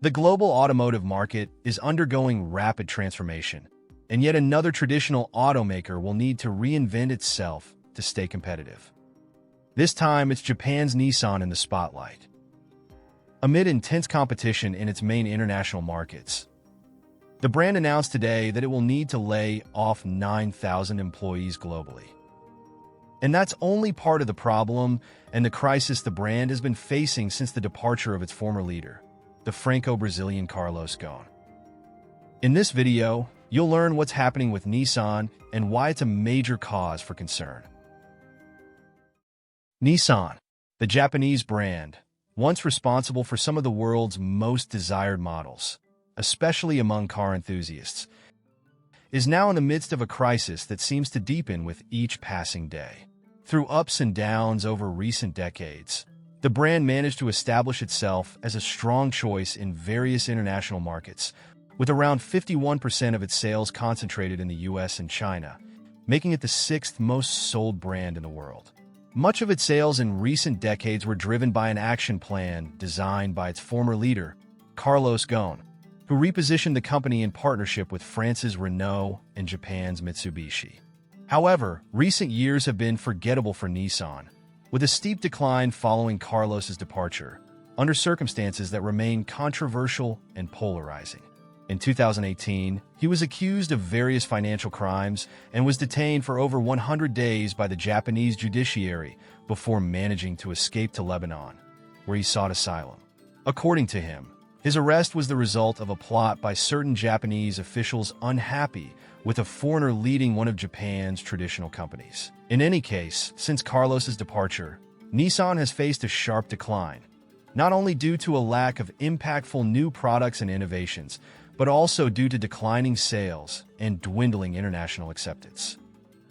The global automotive market is undergoing rapid transformation, and yet another traditional automaker will need to reinvent itself to stay competitive. This time, it's Japan's Nissan in the spotlight. Amid intense competition in its main international markets, the brand announced today that it will need to lay off 9,000 employees globally. And that's only part of the problem and the crisis the brand has been facing since the departure of its former leader, the Franco-Brazilian Carlos Ghosn. In this video, you'll learn what's happening with Nissan and why it's a major cause for concern. Nissan, the Japanese brand, once responsible for some of the world's most desired models, especially among car enthusiasts, is now in the midst of a crisis that seems to deepen with each passing day. Through ups and downs over recent decades, the brand managed to establish itself as a strong choice in various international markets, with around 51% of its sales concentrated in the US and China, making it the sixth most sold brand in the world. Much of its sales in recent decades were driven by an action plan designed by its former leader, Carlos Ghosn, who repositioned the company in partnership with France's Renault and Japan's Mitsubishi. However, recent years have been forgettable for Nissan, with a steep decline following Carlos's departure, under circumstances that remain controversial and polarizing. In 2018, he was accused of various financial crimes and was detained for over 100 days by the Japanese judiciary before managing to escape to Lebanon, where he sought asylum. According to him, his arrest was the result of a plot by certain Japanese officials unhappy with a foreigner leading one of Japan's traditional companies. In any case, since Carlos's departure, Nissan has faced a sharp decline, not only due to a lack of impactful new products and innovations, but also due to declining sales and dwindling international acceptance.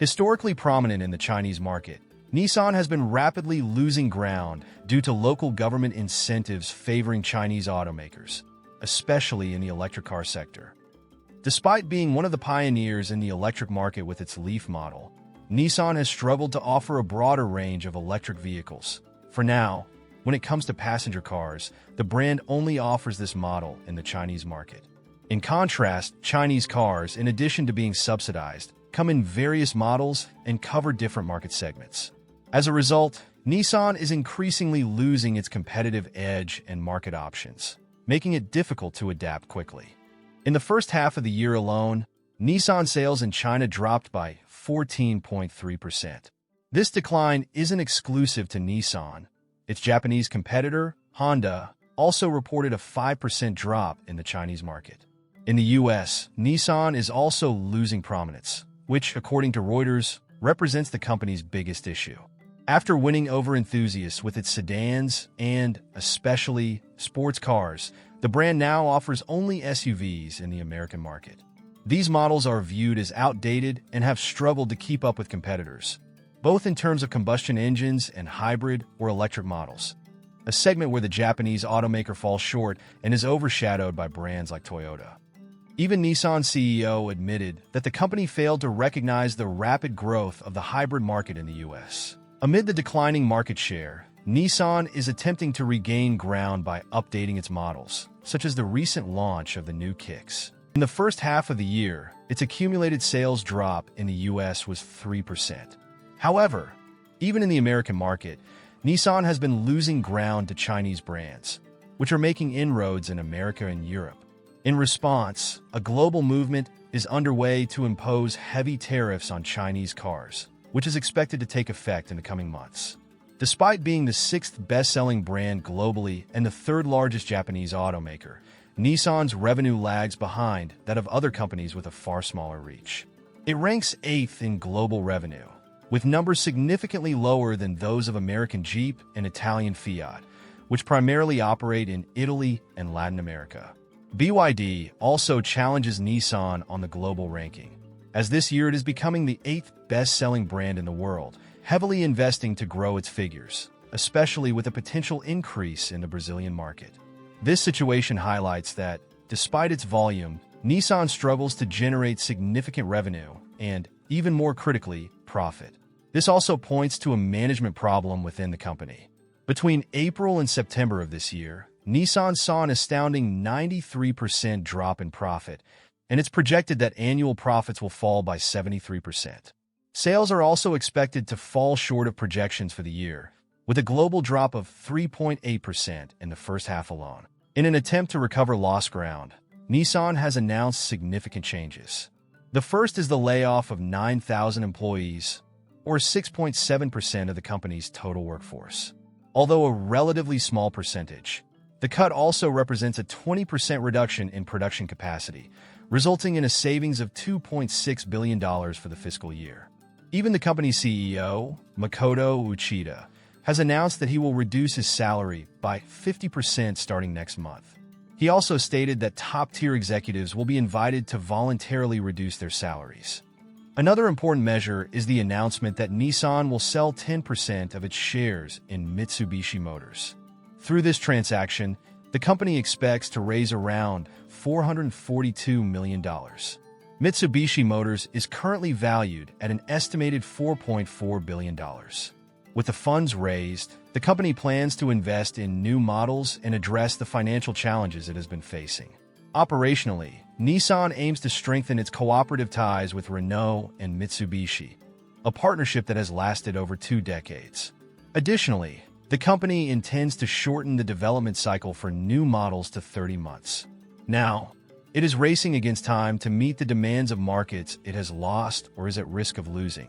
Historically prominent in the Chinese market, Nissan has been rapidly losing ground due to local government incentives favoring Chinese automakers, especially in the electric car sector. Despite being one of the pioneers in the electric market with its Leaf model, Nissan has struggled to offer a broader range of electric vehicles. For now, when it comes to passenger cars, the brand only offers this model in the Chinese market. In contrast, Chinese cars, in addition to being subsidized, come in various models and cover different market segments. As a result, Nissan is increasingly losing its competitive edge and market options, making it difficult to adapt quickly. In the first half of the year alone, Nissan sales in China dropped by 14.3%. This decline isn't exclusive to Nissan. Its Japanese competitor, Honda, also reported a 5% drop in the Chinese market. In the US, Nissan is also losing prominence, which, according to Reuters, represents the company's biggest issue. After winning over enthusiasts with its sedans and, especially, sports cars, the brand now offers only SUVs in the American market. These models are viewed as outdated and have struggled to keep up with competitors, both in terms of combustion engines and hybrid or electric models, a segment where the Japanese automaker falls short and is overshadowed by brands like Toyota. Even Nissan CEO admitted that the company failed to recognize the rapid growth of the hybrid market in the US. Amid the declining market share, Nissan is attempting to regain ground by updating its models, such as the recent launch of the new Kicks. In the first half of the year, its accumulated sales drop in the US was 3%. However, even in the American market, Nissan has been losing ground to Chinese brands, which are making inroads in America and Europe. In response, a global movement is underway to impose heavy tariffs on Chinese cars, which is expected to take effect in the coming months. Despite being the sixth best-selling brand globally and the third largest Japanese automaker, Nissan's revenue lags behind that of other companies with a far smaller reach. It ranks 8th in global revenue, with numbers significantly lower than those of American Jeep and Italian Fiat, which primarily operate in Italy and Latin America. BYD also challenges Nissan on the global ranking, as this year it is becoming the 8th best-selling brand in the world, heavily investing to grow its figures, especially with a potential increase in the Brazilian market. This situation highlights that, despite its volume, Nissan struggles to generate significant revenue and, even more critically, profit. This also points to a management problem within the company. Between April and September of this year, Nissan saw an astounding 93% drop in profit, and it's projected that annual profits will fall by 73%. Sales are also expected to fall short of projections for the year, with a global drop of 3.8% in the first half alone. In an attempt to recover lost ground, Nissan has announced significant changes. The first is the layoff of 9,000 employees, or 6.7% of the company's total workforce. Although a relatively small percentage, the cut also represents a 20% reduction in production capacity, resulting in a savings of $2.6 billion for the fiscal year. Even the company's CEO, Makoto Uchida, has announced that he will reduce his salary by 50% starting next month. He also stated that top-tier executives will be invited to voluntarily reduce their salaries. Another important measure is the announcement that Nissan will sell 10% of its shares in Mitsubishi Motors. Through this transaction, the company expects to raise around $442 million. Mitsubishi Motors is currently valued at an estimated $4.4 billion. With the funds raised, the company plans to invest in new models and address the financial challenges it has been facing. Operationally, Nissan aims to strengthen its cooperative ties with Renault and Mitsubishi, a partnership that has lasted over 2 decades. Additionally, the company intends to shorten the development cycle for new models to 30 months. Now, it is racing against time to meet the demands of markets it has lost or is at risk of losing.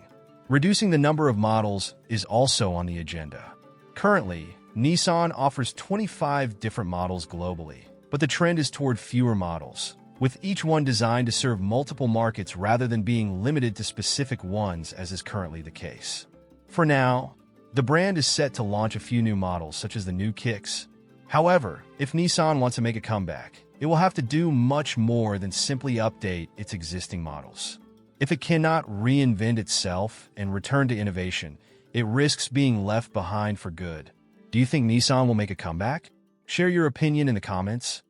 Reducing the number of models is also on the agenda. Currently, Nissan offers 25 different models globally, but the trend is toward fewer models, with each one designed to serve multiple markets rather than being limited to specific ones as is currently the case. For now, the brand is set to launch a few new models such as the new Kicks. However, if Nissan wants to make a comeback, it will have to do much more than simply update its existing models. If it cannot reinvent itself and return to innovation, it risks being left behind for good. Do you think Nissan will make a comeback? Share your opinion in the comments.